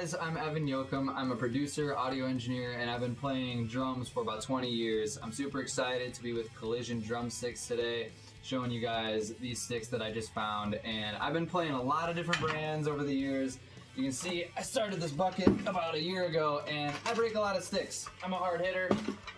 guys, I'm Evan Yoakum. I'm a producer, audio engineer, and I've been playing drums for about 20 years. I'm super excited to be with Collision Drumsticks today, showing you guys these sticks that I just found. And I've been playing a lot of different brands over the years. You can see I started this bucket about a year ago, and I break a lot of sticks. I'm a hard hitter,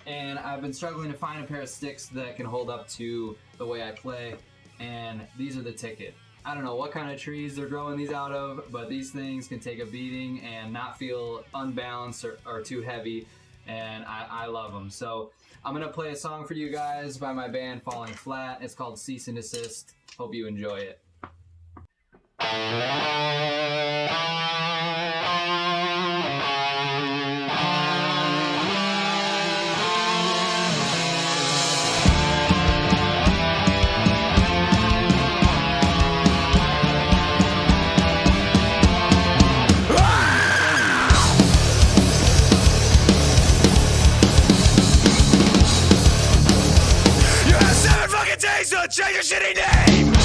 and I've been struggling to find a pair of sticks that can hold up to the way I play, and these are the ticket. I don't know what kind of trees they're growing these out of, but these things can take a beating and not feel unbalanced or too heavy, and I love them. So I'm gonna play a song for you guys by my band Falling Flat. It's called Cease and Desist. Hope you enjoy it. Change your shitty name!